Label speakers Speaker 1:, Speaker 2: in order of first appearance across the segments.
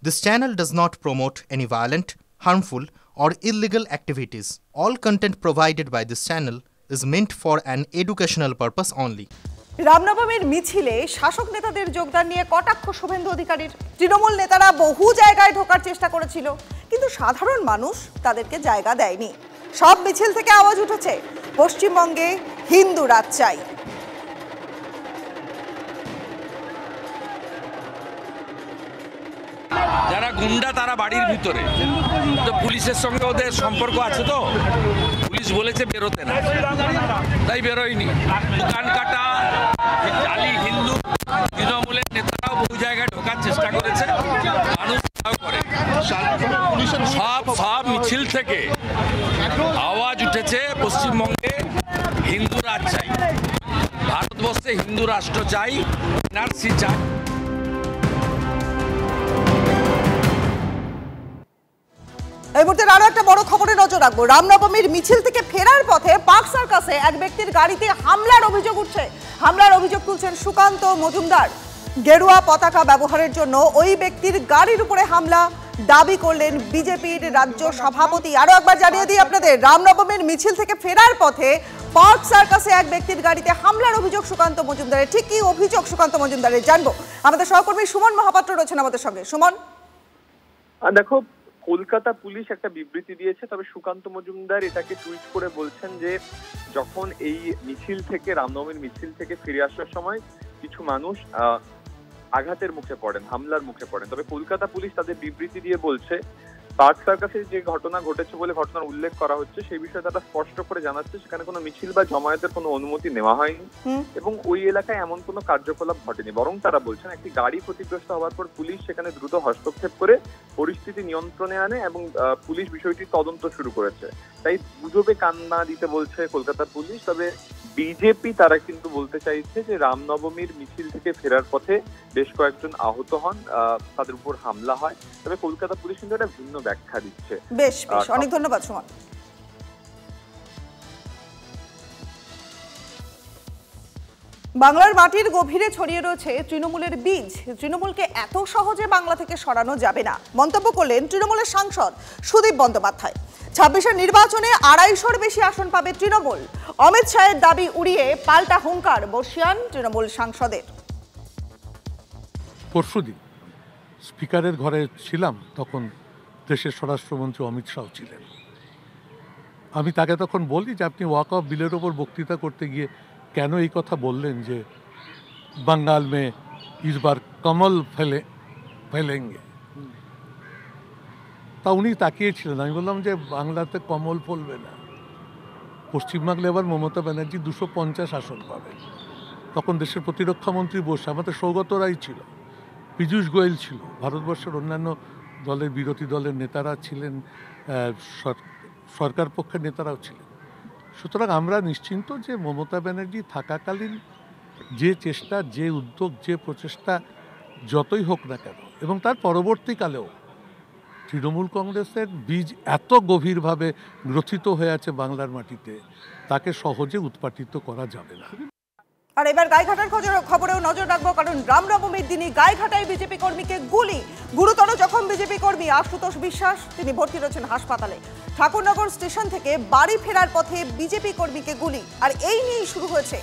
Speaker 1: This channel does not promote any violent, harmful, or illegal activities. All content provided by this channel is meant for an educational purpose only.
Speaker 2: রামনবমীর মিছিলে শাসক নেতাদের যোগদান নিয়ে কটাক্ষ শুভেন্দু অধিকারীর। তৃণমূল নেতারা বহু জায়গায় ঢোকার চেষ্টা করেছিল, কিন্তু সাধারণ মানুষ তাদেরকে জায়গা দেয়নি। সব মিছিল থেকে আওয়াজ উঠেছে, পশ্চিমবঙ্গে হিন্দু রাজ চাই।
Speaker 3: যারা গুন্ডা তারা বাড়ির ভিতরে, তো পুলিশের সঙ্গে ওদের সম্পর্ক আছে, তো পুলিশ বলেছে বেরোতে না, তাই বেরোয়নি। দোকান কাটা, জালি হিন্দু, তৃণমূলের নেতারাও বহু জায়গায় ঢোকার চেষ্টা করেছে, মানুষ করে। সব মিছিল থেকে আওয়াজ উঠেছে, পশ্চিমবঙ্গে হিন্দু রাজ চাই, ভারতবর্ষে হিন্দু রাষ্ট্র চাই, এনআরসি চাই।
Speaker 2: এই মুহূর্তে আরো একটা বড় খবরে নজর রাখবো। রামনবমীর মিছিল থেকে ফেরার পথে পার্ক সার্কাসে এক ব্যক্তির গাড়িতে হামলার অভিযোগ উঠছে। হামলার অভিযোগ তুলছেন সুকান্ত মজুমদার। গেরুয়া পতাকা ব্যবহারের জন্য ওই ব্যক্তির গাড়ির উপরে হামলা দাবি করলেন বিজেপির রাজ্য সভাপতি। আরো একবার জানিয়ে দিই আপনাদের, রামনবমীর মিছিল থেকে ফেরার পথে পার্ক সার্কাসে এক ব্যক্তির গাড়িতে হামলার অভিযোগ সুকান্ত মজুমদারের। ঠিক কি অভিযোগ সুকান্ত মজুমদারের জানবো। আমাদের সহকর্মী সুমন মহাপাত্র রয়েছেন আমাদের সঙ্গে। সুমন,
Speaker 4: দেখো, কলকাতা পুলিশ একটা বিবৃতি দিয়েছে, তবে সুকান্ত মজুমদার এটাকে টুইট করে বলছেন যে যখন এই মিছিল থেকে, রামনবমীর মিছিল থেকে ফিরে আসার সময় কিছু মানুষ আঘাতের মুখে পড়েন, হামলার মুখে পড়েন। তবে কলকাতা পুলিশ তাদের বিবৃতি দিয়ে বলছে পার্ক সার্কাসে যে ঘটনা ঘটেছে বলে ঘটনার উল্লেখ করা হচ্ছে, সেই বিষয়ে তারা স্পষ্ট করে জানাচ্ছে সেখানে কোনো মিছিল বা জমায়েতের কোনো অনুমতি নেওয়া হয়নি এবং ওই এলাকায় এমন কোনো কার্যকলাপ ঘটেনি। বরং তারা বলছেন একটি গাড়ি ক্ষতিগ্রস্ত হওয়ার পর পুলিশ সেখানে দ্রুত হস্তক্ষেপ করে পরিস্থিতি নিয়ন্ত্রণে আনে এবং পুলিশ বিষয়টি তদন্ত শুরু করেছে। তাই গুজবে কান না দিতে বলছে কলকাতা পুলিশ। তবে বিজেপি তারা কিন্তু বলতে চাইছে যে রামনবমীর মিছিল থেকে ফেরার পথে বেশ কয়েকজন আহত হন, তাদের উপর হামলা হয়। তবে কলকাতা পুলিশ কিন্তু একটা ভিন্ন ব্যাখ্যা দিচ্ছে।
Speaker 2: বেশ বেশ, অনেক ধন্যবাদ সুমন। বাংলার মাটির গভীরে ছড়িয়ে রয়েছে তৃণমূলের বীজ। তৃণমূলকে এত সহজে বাংলা থেকে সরানো যাবে না, মন্তব্য করলেন তৃণমূলের সাংসদ সুদীপ বন্দ্যোপাধ্যায়। ২৬-এর নির্বাচনে ২৫০-র বেশি আসন পাবে তৃণমূল। অমিত শাহের দাবি উড়িয়ে পাল্টা হুঙ্কার বর্ষিয়ান তৃণমূল সাংসদের।
Speaker 5: পরশুদিন স্পিকারের ঘরে ছিলাম, তখন দেশের স্বরাষ্ট্রমন্ত্রী অমিত শাহ ছিলেন। আমি তাকে তখন বলি যে আপনি ওয়াক অফ বিলের ওপর বক্তৃতা করতে গিয়ে কেন এই কথা বললেন যে বাঙ্গাল মে ইসবার কমল ফেলেঙ্গে। তা উনি তাকিয়েছিলেন। আমি বললাম যে বাংলাতে কমল ফলবে না, পশ্চিমবাংলা এবার মমতা ব্যানার্জি ২৫০ আসন পাবে। তখন দেশের প্রতিরক্ষা মন্ত্রী বসে, আমাদের সৌগত রায় ছিল, পীযূষ গোয়েল ছিল, ভারতবর্ষের অন্যান্য দলের বিরোধী দলের নেতারা ছিলেন, সরকার পক্ষের নেতারাও ছিলেন। সুতরাং আমরা নিশ্চিন্ত যে মমতা ব্যানার্জি থাকাকালীন যে চেষ্টা, যে উদ্যোগ, যে প্রচেষ্টা যতই হোক না কেন, এবং তার পরবর্তীকালেও তৃণমূল কংগ্রেসের বীজ এত গভীরভাবে গ্রথিত হয়ে আছে বাংলার মাটিতে, তাকে সহজে উৎপাটিত করা যাবে না।
Speaker 2: আর এবার গাইঘাটার খবরেও নজর রাখবো, কারণ রামনবমীর দিনই গাইঘাটায় বিজেপি কর্মীকে গুলি। গুরুতর জখম বিজেপি কর্মী আশুতোষ বিশ্বাস, তিনি ভর্তি রয়েছেন হাসপাতালে। ঠাকুরনগর স্টেশন থেকে বাড়ি ফেরার পথে বিজেপি কর্মীকে গুলি, আর এই নিয়েই শুরু হয়েছে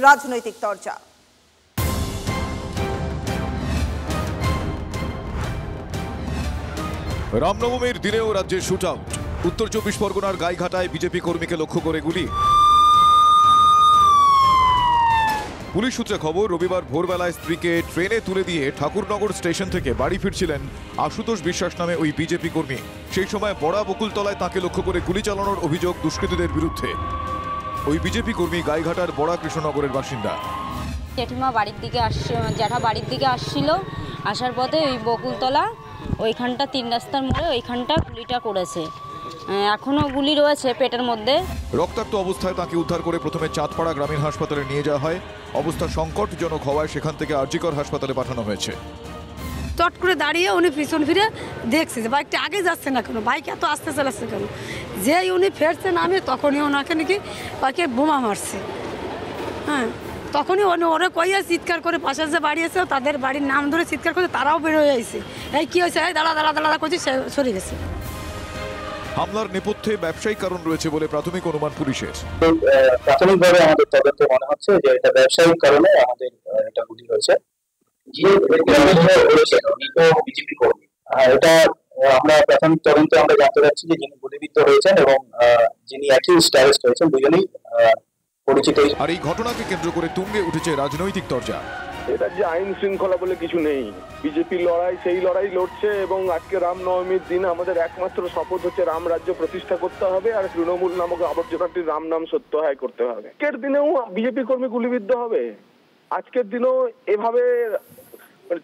Speaker 2: রাজনৈতিক চর্চা।
Speaker 6: রামনবমীর দিনেও রাজ্যে শুট আউট। উত্তর ২৪ পরগনার গাইঘাটায় বিজেপি কর্মীকে লক্ষ্য করে গুলি। পুলিশ সূত্রে খবর, রবিবার ভোরবেলায় স্ত্রীকে ট্রেনে তুলে দিয়ে ঠাকুরনগর স্টেশন থেকে বাড়ি ফিরছিলেন আশুতোষ বিশ্বাস নামে ওই বিজেপি কর্মী। সেই সময় বড়া বকুলতলায় তাকে লক্ষ্য করে গুলি চালানোর অভিযোগ দুষ্কৃতীদের বিরুদ্ধে। ওই বিজেপি কর্মী গাইঘাটার বড়া কৃষ্ণনগরের বাসিন্দা।
Speaker 7: জেঠিমা বাড়ির দিকে জ্যাঠা বাড়ির দিকে আসছিল, আসার পথে ওই বকুলতলা ওইখানটা ৩ রাস্তার মোড়ে ওইখানটা গুলিটা করেছে। এখনো গুলি রয়েছে পেটের মধ্যে।
Speaker 6: রক্তাক্ত অবস্থায় তাকে উদ্ধার করে প্রথমে চাঁদপাড়া গ্রামীণ হাসপাতালে নিয়ে যাওয়া হয়। অবস্থা সংকটজনক হওয়ায় সেখান থেকে আরজিকর হাসপাতালে পাঠানো হয়েছে।
Speaker 8: চট করে দাঁড়িয়ে উনি পিছন ফিরে দেখছে যে বাইকটা আগে যাচ্ছে না কেন, বাইক এত আস্তে চালাচ্ছে কেন। যেই উনি ফেরছে নামে তখনই ওনাকে নাকি বাইকে বোমা মারছে। হ্যাঁ, তখনই ওরা কইয়া চিৎকার করে পাশের যে বাড়ি আছে তাদের বাড়ির নাম ধরে চিৎকার করে তারাও বের হয়ে আইছে। এই কি হয়েছে, এই দাঁড়া দাঁড়া দাঁড়া করছে, সে সরে গেছে।
Speaker 6: হামলার নেপথ্যে ব্যবসায়িক কারণ রয়েছে বলে প্রাথমিক অনুমান পুলিশের।
Speaker 9: প্রাথমিকভাবে আমাদের তদন্তে মনে হচ্ছে যে এটা ব্যবসায়িক কারণে আমাদের এটা গুলি হয়েছে। যে হয়েছে উনি তো বিজেপি কর্মী। এটা আমরা প্রাথমিক তদন্তে আমরা জানতে পারছি যে যিনি গুলিবিদ্ধ হয়েছেন এবং যিনি অ্যাকিউজড অ্যারেস্ট হয়েছেন দুজনেই পরিচিত।
Speaker 6: আর এই ঘটনাকে কেন্দ্র করে তুঙ্গে উঠেছে রাজনৈতিক তরজা।
Speaker 10: এটা যে আইন শৃঙ্খলা বলে কিছু নেই, বিজেপির লড়াই সেই লড়াই লড়ছে এবং আজকে রামনবমীর দিন আমাদের একমাত্র শপথ হচ্ছে রাম রাজ্য প্রতিষ্ঠা করতে হবে আর তৃণমূল নামক আবর্জনাটির রাম নাম সত্যাহার করতে হবে। আজকের দিনেও বিজেপি কর্মী গুলিবিদ্ধ হবে, আজকের দিনেও এভাবে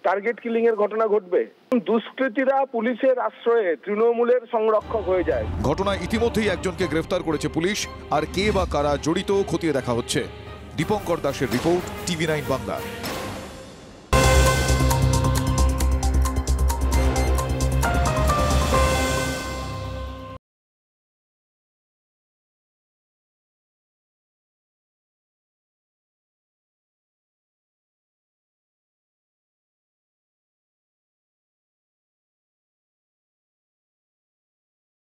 Speaker 10: টার্গেট কিলিং এর ঘটনা ঘটবে। দুষ্কৃতীরা পুলিশের আশ্রয়ে তৃণমূলের সংরক্ষক হয়ে যায়।
Speaker 6: ঘটনায় ইতিমধ্যেই একজনকে গ্রেফতার করেছে পুলিশ, আর কে বা কারা জড়িত খতিয়ে দেখা হচ্ছে। দীপঙ্কর দাসের রিপোর্ট, TV9 বাংলা।